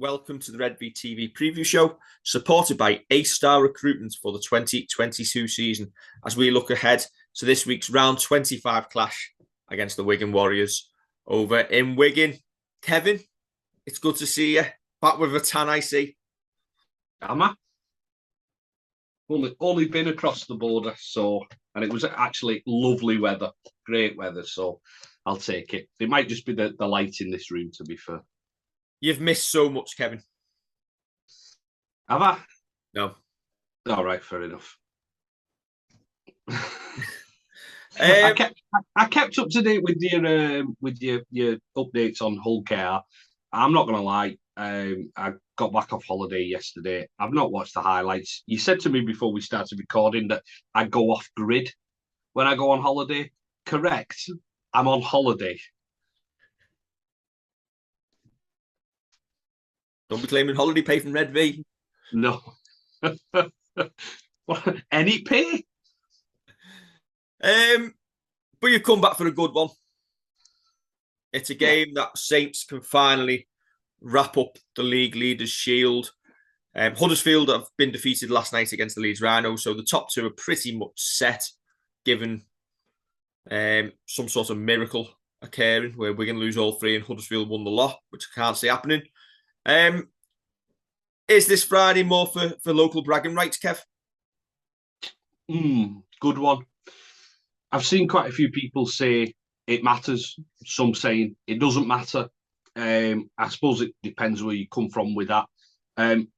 welcome to the Redvee TV preview show, supported by A-Star Recruitment for the 2022 season, as we look ahead to this week's round 25 clash against the Wigan Warriors over in Wigan. Kevin, it's good to see you. Back with a tan, I see. Am I? Only been across the border, and it was actually lovely weather, great weather, so I'll take it. It might just be the light in this room, to be fair. You've missed so much, Kevin. Have I? No. All right, fair enough. I kept up to date with your updates on Hull KR. I'm not going to lie. I got back off holiday yesterday. I've not watched the highlights. You said to me before we started recording that I go off grid when I go on holiday. Correct. I'm on holiday. Don't be claiming holiday pay from Redvee. No. Any pay? But you've come back for a good one. It's a game that Saints can finally wrap up the league leaders' shield. Huddersfield have been defeated last night against the Leeds Rhinos, so the top two are pretty much set, given some sort of miracle occurring where Wigan lose all three and Huddersfield won the lot, which I can't see happening. Is this Friday more for local bragging rights, Kev? Good one. I've seen quite a few people say it matters. Some saying it doesn't matter. I suppose it depends where you come from with that.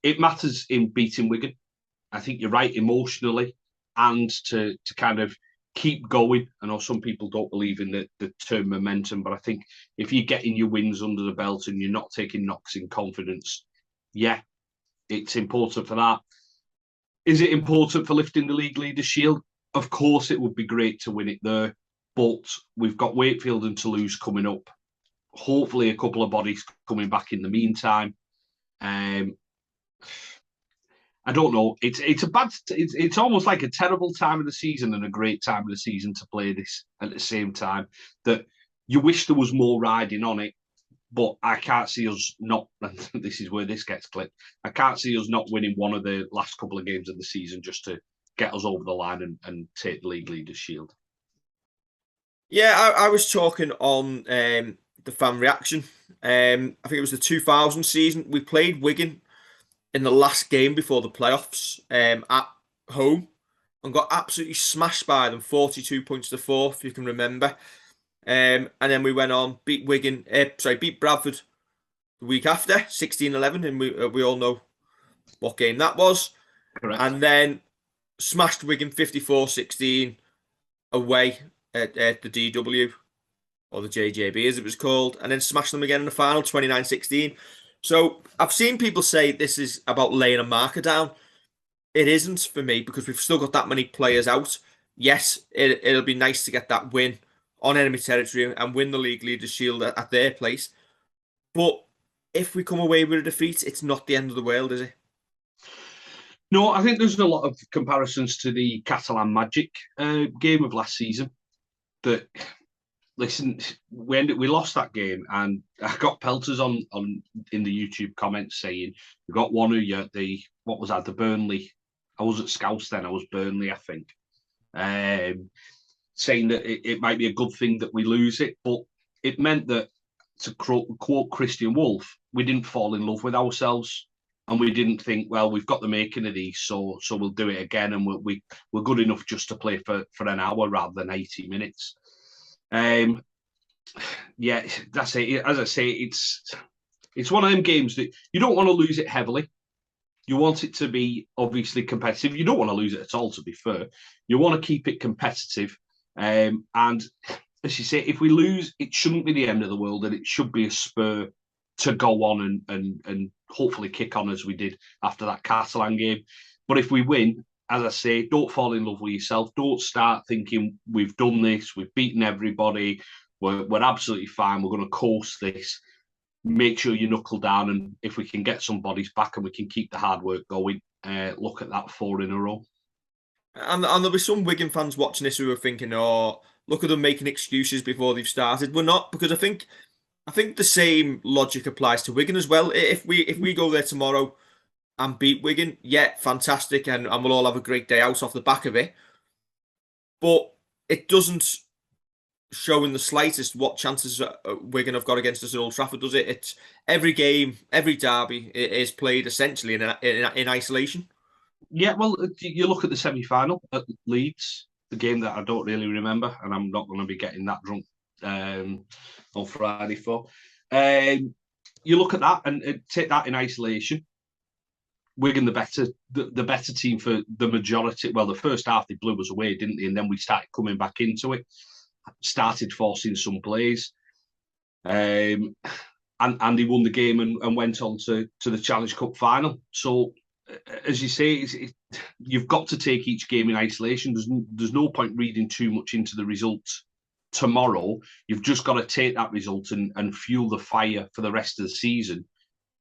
It matters in beating Wigan. I think you're right emotionally, and to kind of keep going. I know some people don't believe in the term momentum, but I think if you're getting your wins under the belt and you're not taking knocks in confidence, yeah, it's important for that. Is it important for lifting the league leaders' shield? Of course, it would be great to win it there, but we've got Wakefield and Toulouse coming up. Hopefully, a couple of bodies coming back in the meantime. I don't know. It's almost like a terrible time of the season and a great time of the season to play this at the same time. That you wish there was more riding on it, but I can't see us not. This is where this gets clipped. I can't see us not winning one of the last couple of games of the season just to get us over the line and take the league leaders' shield. Yeah, I was talking on the fan reaction. I think it was the 2000 season. We played Wigan in the last game before the playoffs at home and got absolutely smashed by them, 42 points to 4, if you can remember. And then we went on, beat Bradford the week after, 16-11, and we all know what game that was. Correct. And then smashed Wigan 54-16 away at the DW, or the JJB as it was called, and then smashed them again in the final, 29-16. So I've seen people say this is about laying a marker down. It isn't for me, because we've still got that many players out. Yes, it'll be nice to get that win on enemy territory and win the league leaders' shield at their place. But if we come away with a defeat, it's not the end of the world, is it? No, I think there's a lot of comparisons to the Catalan Magic game of last season. That, listen, we lost that game, and I got pelters on in the YouTube comments saying we got one who the Burnley. I wasn't Scouse then, I was Burnley, I think. Saying that it might be a good thing that we lose it, but it meant that, to quote Kristian Woolf, we didn't fall in love with ourselves, and we didn't think, well, we've got the making of these, so we'll do it again, and we're good enough just to play for an hour rather than 80 minutes. Yeah, that's it. As I say, it's one of them games that you don't want to lose it heavily. You want it to be obviously competitive. You don't want to lose it at all, to be fair. You want to keep it competitive. And as you say, if we lose, it shouldn't be the end of the world, and it should be a spur to go on and hopefully kick on as we did after that Catalan game. But if we win, as I say, don't fall in love with yourself. Don't start thinking we've done this, we've beaten everybody, we're absolutely fine, we're going to course this. Make sure you knuckle down, and if we can get some bodies back and we can keep the hard work going, look at that 4 in a row. And there'll be some Wigan fans watching this who are thinking, oh, look at them making excuses before they've started. We're not, because I think I think the same logic applies to Wigan as well. If we go there tomorrow and beat Wigan, yeah, fantastic, and we'll all have a great day out off the back of it. But it doesn't show in the slightest what chances Wigan have got against us at Old Trafford, does it? It's every game, every derby is played essentially in isolation. Yeah, well, you look at the semi-final at Leeds, the game that I don't really remember, and I'm not going to be getting that drunk on Friday for. You look at that and take that in isolation. Wigan the better team for the majority. Well, the first half they blew us away, didn't they? And then we started coming back into it, started forcing some plays, and he won the game and went on to the Challenge Cup final. So, as you say, you've got to take each game in isolation. There's no point reading too much into the results tomorrow. You've just got to take that result and fuel the fire for the rest of the season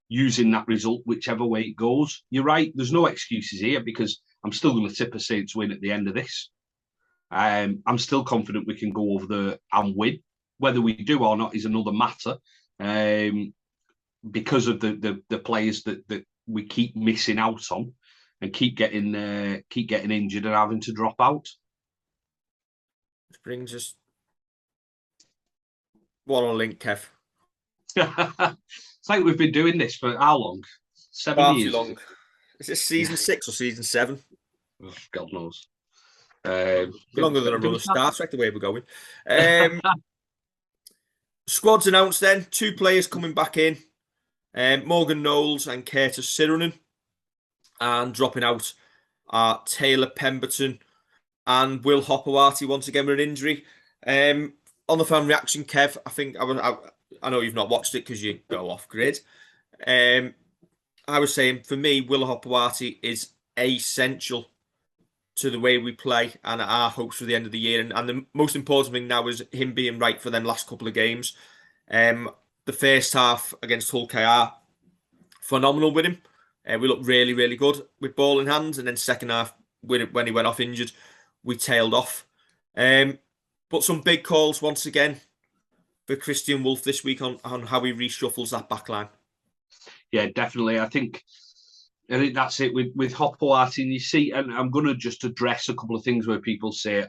using that result, whichever way it goes. You're right, there's no excuses here because I'm still going to tip a Saints win at the end of this. I'm still confident we can go over there and win. Whether we do or not is another matter, because of the players that we keep missing out on and keep getting injured and having to drop out. Which brings us what a link, Kev. It's like we've been doing this for how long? 7 Far years. too long. Is this season 6 or season 7? Oh, God knows. Longer than a run of Star Trek, the way we're going. Squad's announced then. 2 players coming back in. Morgan Knowles and Curtis Sironen. And dropping out are Taylor Pemberton and Will Hopewati once again with an injury. On the fan reaction, Kev, I think I know you've not watched it because you go off grid. I was saying, for me, Will Hopewati is essential to the way we play and our hopes for the end of the year. And the most important thing now is him being right for them last couple of games. The first half against Hull KR, phenomenal with him. We looked really, really good with ball in hand. And then second half, when he went off injured, we tailed off. But some big calls once again for Kristian Woolf this week on how he reshuffles that backline. Yeah, definitely. I think that's it with Hopewati. And you see, and I'm going to just address a couple of things where people say,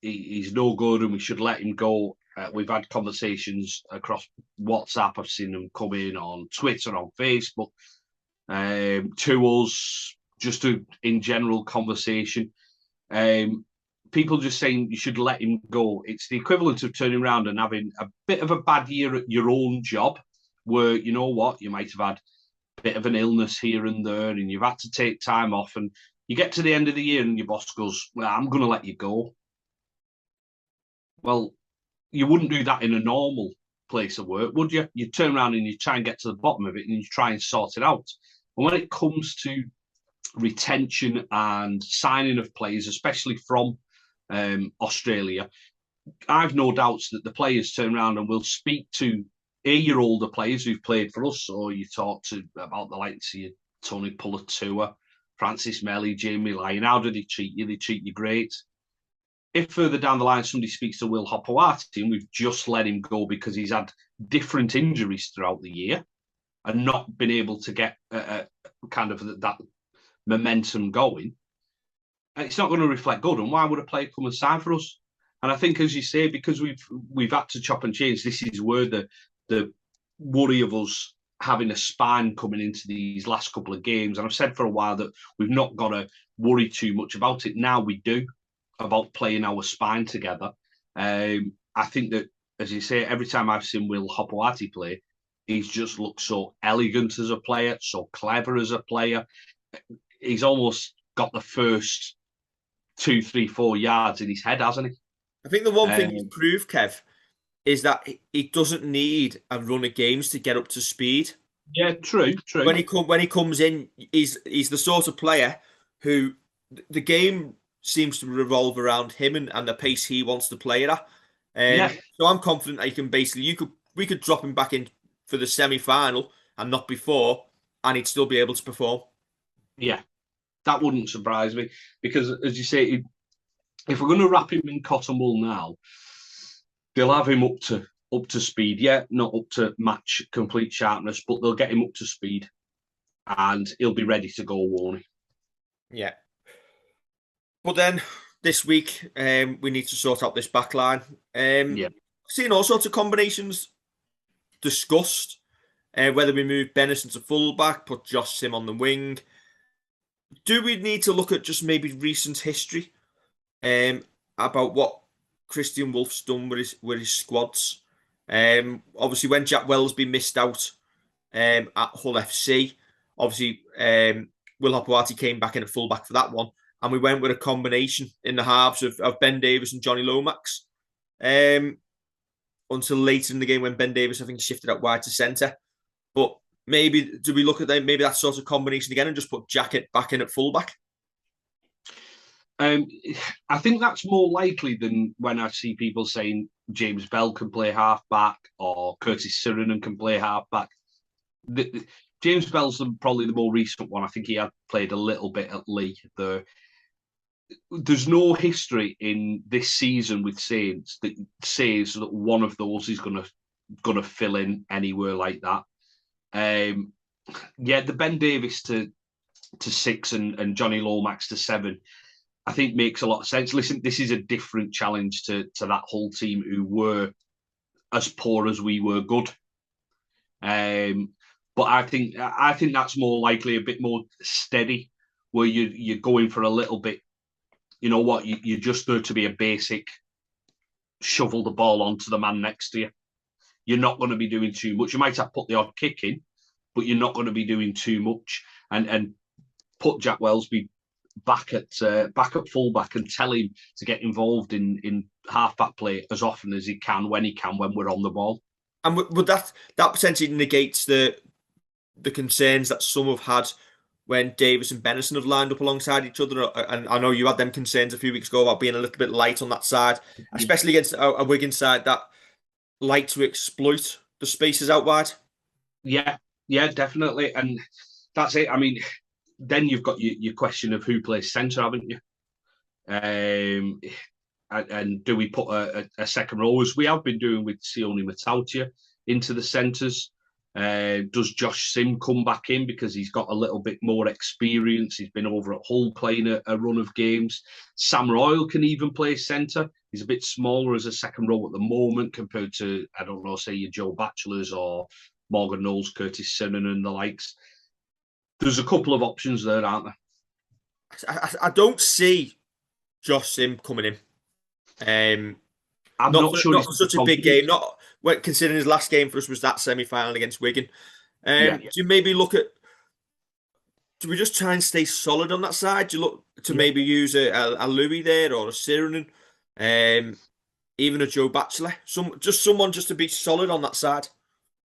he's no good and we should let him go. We've had conversations across WhatsApp. I've seen them come in on Twitter, on Facebook, to us, just in general conversation. People just saying you should let him go. It's the equivalent of turning around and having a bit of a bad year at your own job where, you know what, you might have had a bit of an illness here and there and you've had to take time off and you get to the end of the year and your boss goes, well, I'm going to let you go. Well, you wouldn't do that in a normal place of work, would you? You turn around and you try and get to the bottom of it and you try and sort it out. And when it comes to retention and signing of players, especially from Australia, I've no doubts that the players turn around and will speak to your older players who've played for us, or you talk to about the likes of Tony Pullatua, Francis Melly, Jamie Lyon. How do they treat you? They treat you great. If further down the line somebody speaks to Will Hopewati and we've just let him go because he's had different injuries throughout the year and not been able to get kind of that momentum going, it's not going to reflect good. And why would a player come and sign for us? And I think, as you say, because we've had to chop and change, this is where the worry of us having a spine coming into these last couple of games. And I've said for a while that we've not got to worry too much about it. Now we do, about playing our spine together. I think that, as you say, every time I've seen Will Hopewati play, he's just looked so elegant as a player, so clever as a player. He's almost got the first 2, 3, 4 yards in his head, hasn't he? I think the one thing he's proved, Kev, is that he doesn't need a run of games to get up to speed. Yeah, true. When he comes in, he's the sort of player who the game seems to revolve around him and the pace he wants to play it at. So I'm confident that he can basically we could drop him back in for the semi-final and not before, and he'd still be able to perform. Yeah, that wouldn't surprise me because, as you say, if we're going to wrap him in cotton wool now, they'll have him up to up to speed. Yeah, not up to match complete sharpness, but they'll get him up to speed, and he'll be ready to go, won't he? Yeah. But then this week, we need to sort out this back line. Yeah. Seeing all sorts of combinations discussed, whether we move Benison to fullback, put Josh Sim on the wing. Do we need to look at just maybe recent history about what Kristian Woolf's done with his squads? Obviously, when Jack Wellesby missed out at Hull FC, obviously Will Hopewati came back in at fullback for that one, and we went with a combination in the halves of Ben Davies and Johnny Lomax until later in the game when Ben Davies, I think, shifted out wide to centre. But maybe do we look at maybe that sort of combination again and just put Jacket back in at fullback? I think that's more likely than when I see people saying James Bell can play half-back or Curtis Sirenen can play half-back. James Bell's probably the more recent one. I think he had played a little bit at Lee. There's no history in this season with Saints that says that one of those is gonna fill in anywhere like that. Yeah, the Ben Davies to 6 and Johnny Lomax to 7, I think makes a lot of sense. Listen, this is a different challenge to that whole team who were as poor as we were good. But I think that's more likely a bit more steady, where you're going for a little bit. You know what? You're just there to be a basic shovel the ball onto the man next to you. You're not going to be doing too much. You might have put the odd kick in, but you're not going to be doing too much. And put Jack Wellesby back at fullback and tell him to get involved in halfback play as often as he can when we're on the ball. And would that potentially negates the concerns that some have had when Davis and Benison have lined up alongside each other? And I know you had them concerns a few weeks ago about being a little bit light on that side, especially against a Wigan side that like to exploit the spaces out wide. Yeah, definitely. And that's it. I mean, then you've got your question of who plays centre, haven't you? And do we put a second row, as we have been doing with Sione Matautia, into the centres? Does Josh Sim come back in because he's got a little bit more experience? He's been over at Hull playing a run of games. Sam Royal can even play centre. He's a bit smaller as a second row at the moment compared to, I don't know, say your Joe Batchelors or Morgan Knowles, Curtis Sirenen and the likes. There's a couple of options there, aren't there? I don't see Josh Sim coming in. I'm not sure not for such a big game. Not considering his last game for us was that semi-final against Wigan. Do you maybe look at? Do we just try and stay solid on that side? Do you look to maybe use a Louis there or a Sirenen, even a Joe Batchelor? Someone just to be solid on that side.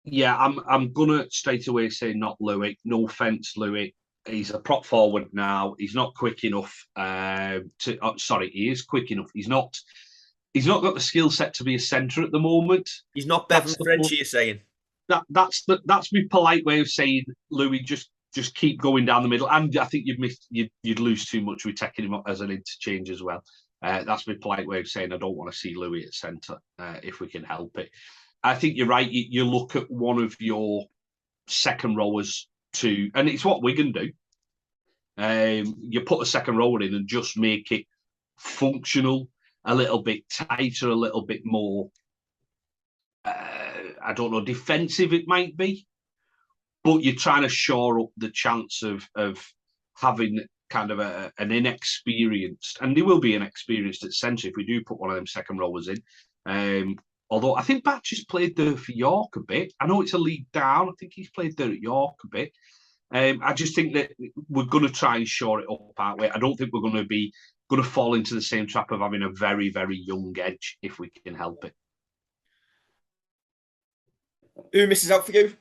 Yeah, I'm gonna straight away say not Louis. No offense, Louis. He's a prop forward now. He's not quick enough. He is quick enough. He's not got the skill set to be a centre at the moment. He's not Bevan French, you're saying? That's my polite way of saying, Louis, just keep going down the middle. And I think you'd lose too much with taking him up as an interchange as well. That's my polite way of saying I don't want to see Louis at centre if we can help it. I think you're right. You look at one of your second rowers and it's what Wigan do. You put a second rower in and just make it functional, a little bit tighter, a little bit more, I don't know, defensive it might be. But you're trying to shore up the chance of having kind of an inexperienced, and there will be inexperienced at centre if we do put one of them second rowers in. Although I think Batch has played there for York a bit. I know it's a league down. I think he's played there at York a bit. I just think that we're going to try and shore it up, aren't we? I don't think we're going to fall into the same trap of having a very, very young edge if we can help it. Who misses out for you?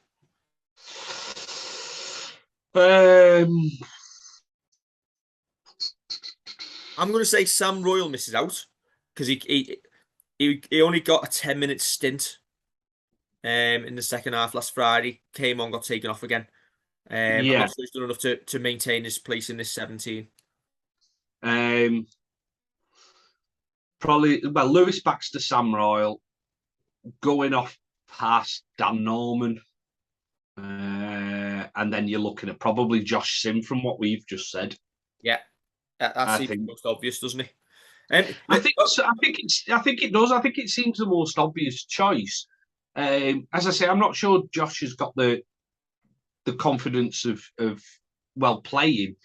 I'm going to say Sam Royal misses out because he only got a 10-minute stint in the second half last Friday. Came on, got taken off again. I'm not sure he's done enough to maintain his place in this 17. Probably, well, Lewis Baxter, Sam Royal. going off past Dan Norman, and then you're looking at probably Josh Sim from what we've just said. Yeah, that I seems think. most obvious, doesn't it? I think it does. I think it seems the most obvious choice. As I say, I'm not sure Josh has got the confidence of playing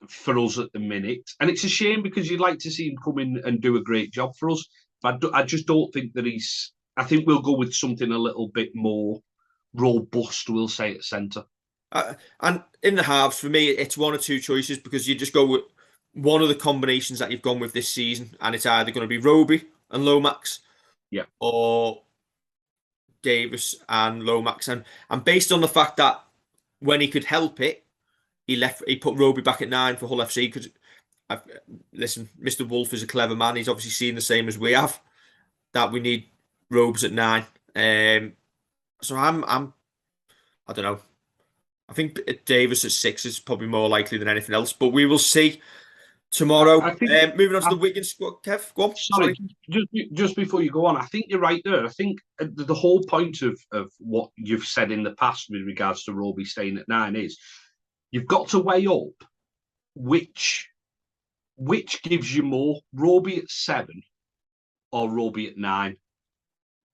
for us at the minute, and it's a shame because you'd like to see him come in and do a great job for us. But I just don't think that he's. I think we'll go with something a little bit more robust, we'll say, at centre. And in the halves, for me, it's one or two choices because you just go with one of the combinations that you've gone with this season, and it's either going to be Roby and Lomax, Yeah, or Davis and Lomax, and based on the fact that when he could help it, he put Roby back at 9 for Hull FC because listen, Mr. Woolf is a clever man. He's obviously seen the same as we have that we need Robes at 9. So I don't know. I think Davis at 6 is probably more likely than anything else, but we will see tomorrow. I think. Moving on to the Wigan squad, Kev, go on. Sorry, just before you go on, I think you're right there. I think the whole point of what you've said in the past with regards to Roby staying at 9 is you've got to weigh up which gives you more, Roby at 7 or Roby at 9,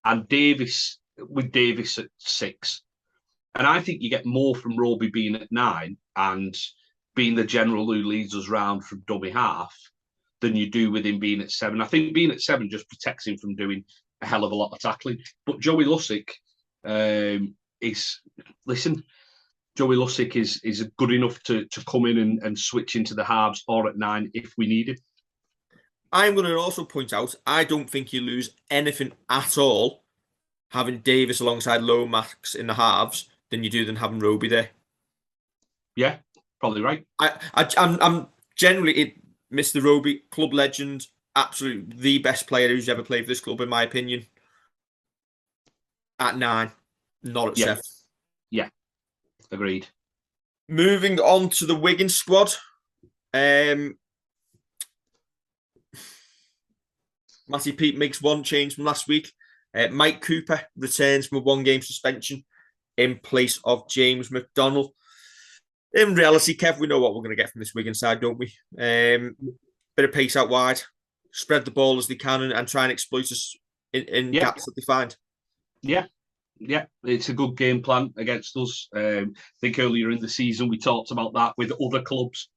and Davis at 6. And I think you get more from Roby being at 9 and being the general who leads us round from dummy half than you do with him being at 7. I think being at 7 just protects him from doing a hell of a lot of tackling. But Joey Lussick Joey Lussick is good enough to come in and switch into the halves or at 9 if we need it. I'm going to also point out, I don't think you lose anything at all having Davis alongside Lomax in the halves than you do than having Roby there. Yeah, probably right. I'm generally Mr. Roby, club legend, absolutely the best player who's ever played for this club, in my opinion. At 9, not at 7. Yeah, agreed. Moving on to the Wigan squad. Matty Peat makes one change from last week. Mike Cooper returns from a 1-game suspension in place of James McDonnell. In reality, Kev, we know what we're going to get from this Wigan side, don't we? Bit of pace out wide, spread the ball as they can, and try and exploit us in gaps that they find. Yeah, it's a good game plan against us. I think earlier in the season we talked about that with other clubs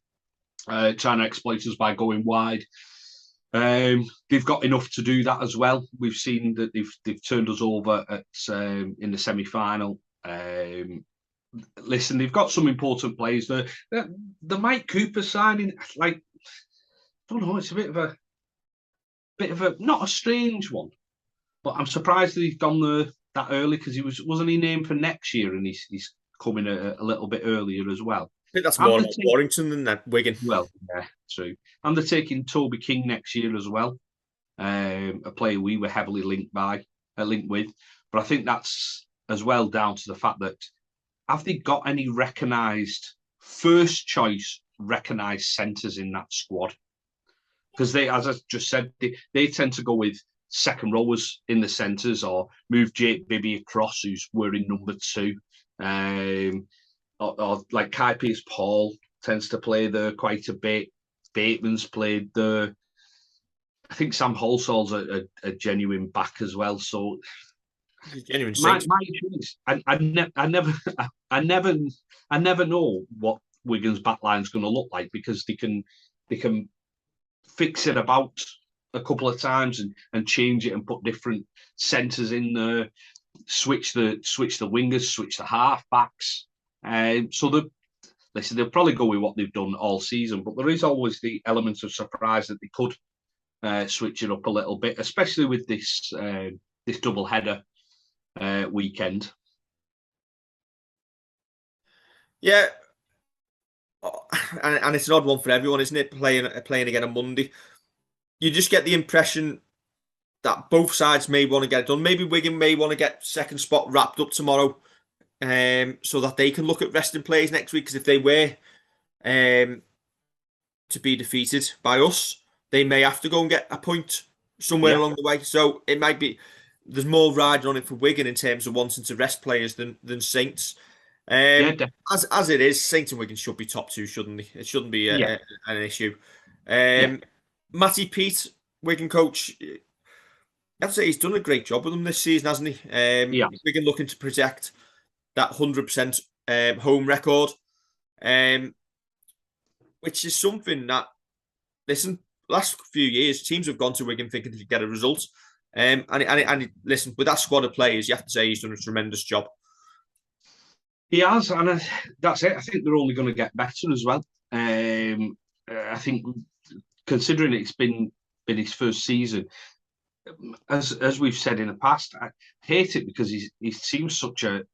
trying to exploit us by going wide. They've got enough to do that as well. We've seen that they've turned us over at in the semi-final. Listen, they've got some important players there. The Mike Cooper signing, like, I don't know, it's a bit of a not a strange one, but I'm surprised that he's gone there that early because wasn't he named for next year, and he's coming a little bit earlier as well. I think that's more Warrington than that Wigan. Well, yeah, true. And they're taking Toby King next year as well, a player we were heavily linked with. But I think that's as well down to the fact that have they got any first choice recognised centres in that squad? Because they, as I just said, they tend to go with second rowers in the centres or move Jake Bibby across, who's wearing number 2. Or like Kai Pearce-Paul tends to play there quite a bit. Bateman's played there. I think Sam Holsall's a genuine back as well. So genuine. My choice. I never know what Wigan's backline's going to look like because they can fix it about a couple of times and change it and put different centres in there, switch the wingers, switch the half-backs. So they'll probably go with what they've done all season, but there is always the element of surprise that they could switch it up a little bit, especially with this double header weekend. Yeah, and it's an odd one for everyone, isn't it? Playing again on Monday, you just get the impression that both sides may want to get it done. Maybe Wigan may want to get second spot wrapped up tomorrow, so that they can look at resting players next week. Because if they were to be defeated by us, they may have to go and get a point somewhere along the way. So it might be there's more riding on it for Wigan in terms of wanting to rest players than Saints. Yeah, As it is, Saints and Wigan should be top two, shouldn't they? It shouldn't be yeah, an issue. yeah, Matty Pete, Wigan coach, I have to say he's done a great job with them this season, hasn't he? yeah. Wigan looking to protect that 100% home record, um, which is something that, listen, last few years, teams have gone to Wigan thinking they could get a result. And listen, with that squad of players, you have to say he's done a tremendous job. He has, and that's it. I think they're only going to get better as well. I think, considering it's been his first season, as we've said in the past, I hate it because he seems such an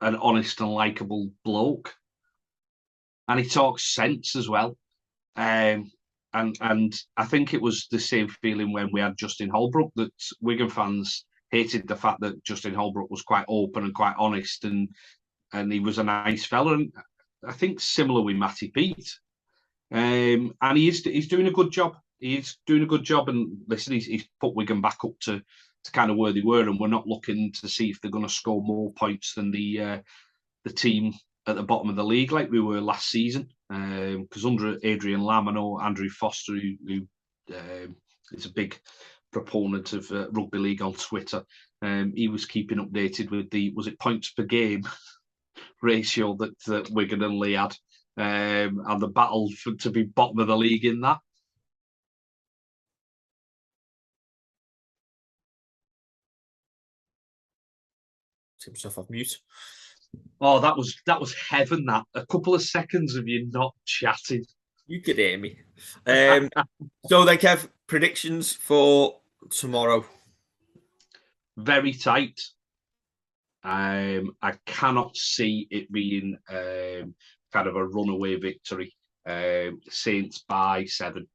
honest and likable bloke, and he talks sense as well. And I think it was the same feeling when we had Justin Holbrook, that Wigan fans hated the fact that Justin Holbrook was quite open and quite honest, and he was a nice fella. And I think similar with Matty Pete. And he's doing a good job. He's doing a good job. And listen, he's put Wigan back up to kind of where they were. And we're not looking to see if they're going to score more points than the team at the bottom of the league like we were last season. Because under Adrian Lamb, I know Andrew Foster, who is a big proponent of rugby league on Twitter, he was keeping updated with the, was it points per game ratio that Wigan and Lee had, and the battle to be bottom of the league in that. Take myself off mute. Oh, that was heaven. That a couple of seconds of you not chatting. You could hear me. So they have predictions for tomorrow. Very tight. I cannot see it being kind of a runaway victory. Saints by 7.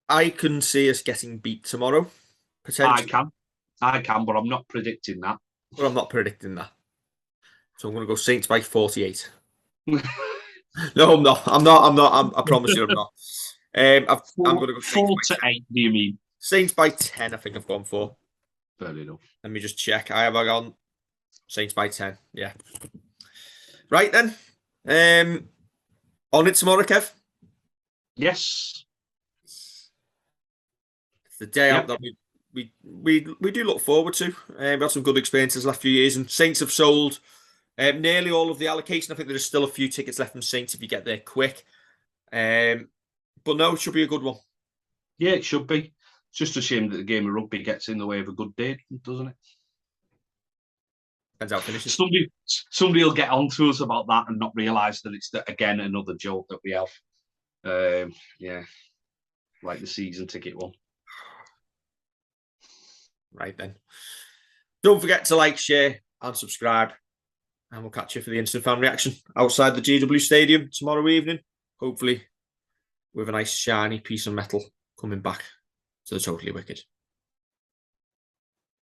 I can see us getting beat tomorrow, potentially. I can, but I'm not predicting that. But I'm not predicting that. So I'm going to go Saints by 48. No, I'm not. I promise you I'm not. I'm going to go Saints 4 to 8, do you mean? Saints by 10, I think I've gone for. Fair enough. Let me just check. I have gone Saints by 10. Yeah. Right then. On it tomorrow, Kev? Yes. It's the day out that we do look forward to. We've had some good experiences the last few years, and Saints have sold nearly all of the allocation. I think there's still a few tickets left from Saints if you get there quick. But no, it should be a good one. Yeah, it should be. It's just a shame that the game of rugby gets in the way of a good day, doesn't it? Depends how it finishes. Somebody will get on to us about that and not realise that it's, again, another joke that we have. Yeah, like the season ticket one. Right then. Don't forget to like, share and subscribe. And we'll catch you for the instant fan reaction outside the GW Stadium tomorrow evening. Hopefully with a nice shiny piece of metal coming back to the Totally Wicked.